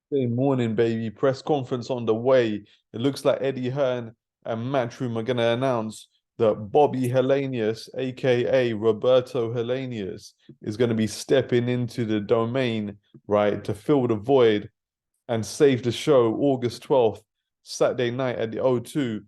Good morning, baby. Press conference on the way. It looks like Eddie Hearn and Matchroom are going to announce that Bobby Helenius, aka Roberto Helenius, is going to be stepping into the domain, right, to fill the void and save the show August 12th, Saturday night at the O2.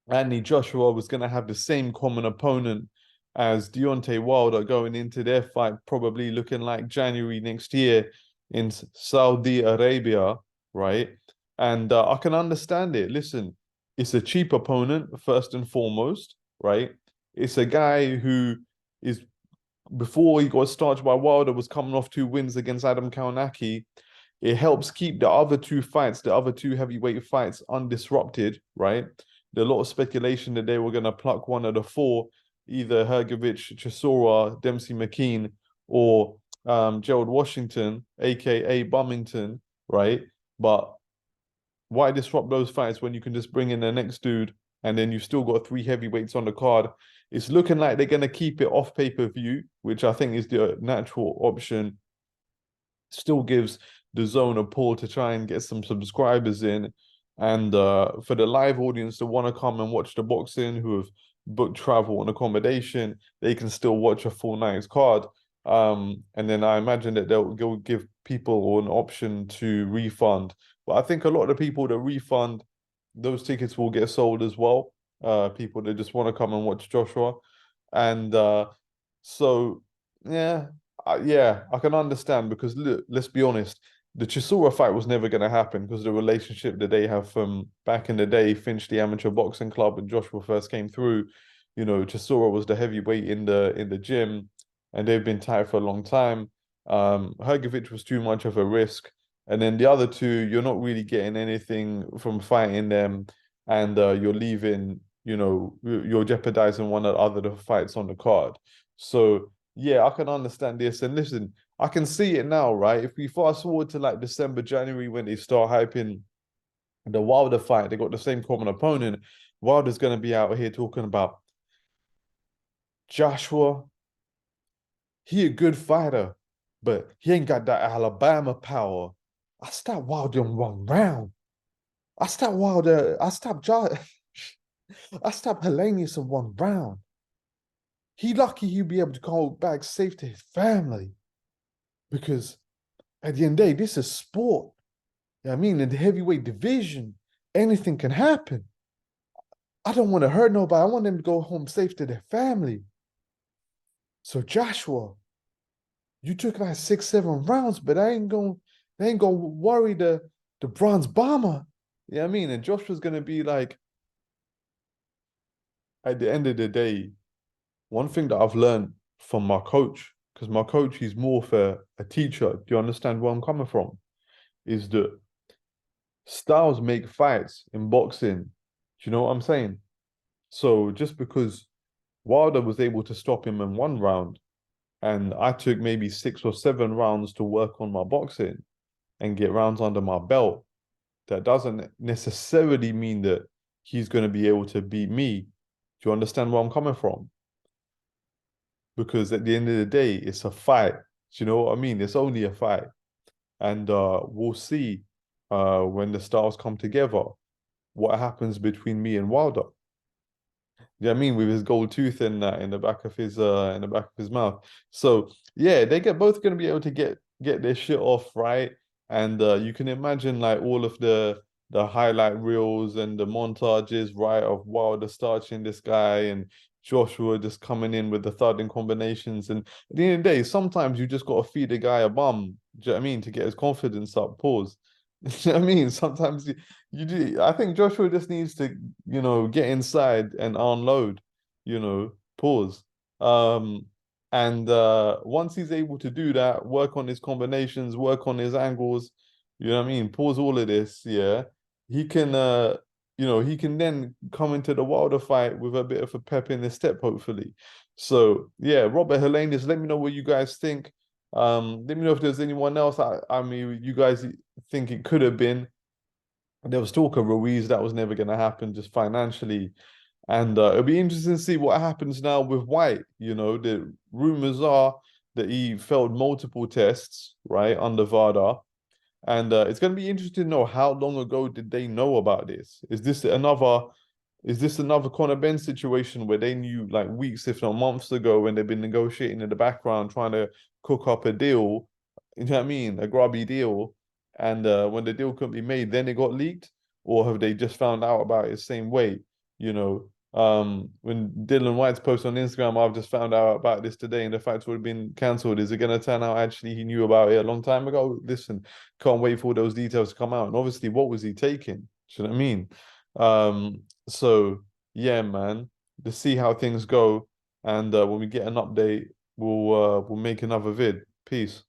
Anthony Joshua was going to have the same common opponent as Deontay Wilder going into their fight, probably looking like January next year in Saudi Arabia, right? And I can understand it. Listen, it's a cheap opponent, first and foremost, right? It's a guy who is, before he got started by Wilder, was coming off two wins against Adam Kaunaki. It helps keep the other two fights, the other two heavyweight fights, undisrupted, right? There's a lot of speculation that they were going to pluck one of the four, either Hergovich, Chisora, Dempsey McKean, or Gerald Washington, aka Bumington, right? But why disrupt those fights when you can just bring in the next dude and then you've still got three heavyweights on the card? It's looking like they're going to keep it off pay-per-view, which I think is the natural option. Still gives the zone a pull to try and get some subscribers in. And for the live audience to want to come and watch the boxing, who have booked travel and accommodation, they can still watch a full night's card. And then I imagine that they'll give people an option to refund. But I think a lot of the people that refund, those tickets will get sold as well. People that just want to come and watch Joshua. And so, yeah, yeah, I can understand because look, let's be honest, the Chisora fight was never going to happen because the relationship that they have from back in the day, Finch, the amateur boxing club, and Joshua first came through. Chisora was the heavyweight in the gym, and they've been tied for a long time. Hergovich was too much of a risk, and then the other two, you're not really getting anything from fighting them, and you're leaving. You're jeopardizing one of the other fights on the card. So yeah, I can understand this. And listen, I can see it now, right? If we fast forward to like December, January, when they start hyping the Wilder fight, they got the same common opponent. Wilder's going to be out here talking about Joshua. He a good fighter, but he ain't got that Alabama power. I stopped Wilder in 1 round. I stopped Wilder. I stopped Josh. I stopped Helenius in 1 round. He lucky he'd be able to call back safe to his family because at the end of the day, this is sport. I mean, in the heavyweight division, anything can happen. I don't want to hurt nobody. I want them to go home safe to their family. So Joshua, you took like 6, 7 rounds, but they ain't gonna worry the bronze bomber. Yeah, I mean, and Joshua's gonna be like, at the end of the day, one thing that I've learned from my coach, because my coach, he's more of a teacher. Do you understand where I'm coming from? Is that styles make fights in boxing. Do you know what I'm saying? So just because Wilder was able to stop him in 1 round, and I took maybe 6 or 7 rounds to work on my boxing and get rounds under my belt, that doesn't necessarily mean that he's going to be able to beat me. Do you understand where I'm coming from? Because at the end of the day, it's a fight. Do you know what I mean? It's only a fight. And we'll see when the stars come together what happens between me and Wilder. Yeah, I mean, with his gold tooth in that in the back of his mouth. So yeah, they get both going to be able to get their shit off, right? And you can imagine like all of the highlight reels and the montages, right, of Wilder starching this guy and Joshua just coming in with the thudding combinations. And at the end of the day, sometimes you just got to feed a guy a bum. Do you know what I mean? To get his confidence up. Pause. You know what I mean? Sometimes you do. I think Joshua just needs to, get inside and unload, pause. Um, and once he's able to do that, work on his combinations, work on his angles, you know what I mean? Pause all of this, yeah. He can he can then come into the Wilder fight with a bit of a pep in his step, hopefully. So yeah, Robert Helenius, let me know what you guys think. Let me know if there's anyone else. I mean, you guys think it could have been. There was talk of Ruiz that was never going to happen just financially. And it'll be interesting to see what happens now with White. The rumors are that he failed multiple tests, right, under VADA. And it's going to be interesting to know how long ago did they know about this? Is this another Conor Ben situation where they knew like weeks, if not months ago, when they've been negotiating in the background, trying to cook up a deal, you know what I mean, a grubby deal, and when the deal couldn't be made, then it got leaked, or have they just found out about it the same way? You know, when Dylan White's post on Instagram, I've just found out about this today, and the fact would have been cancelled. Is it going to turn out actually he knew about it a long time ago? Listen, can't wait for all those details to come out. And obviously, what was he taking? Do you know what I mean? So yeah, man, to see how things go, and when we get an update, we'll make another vid. Peace.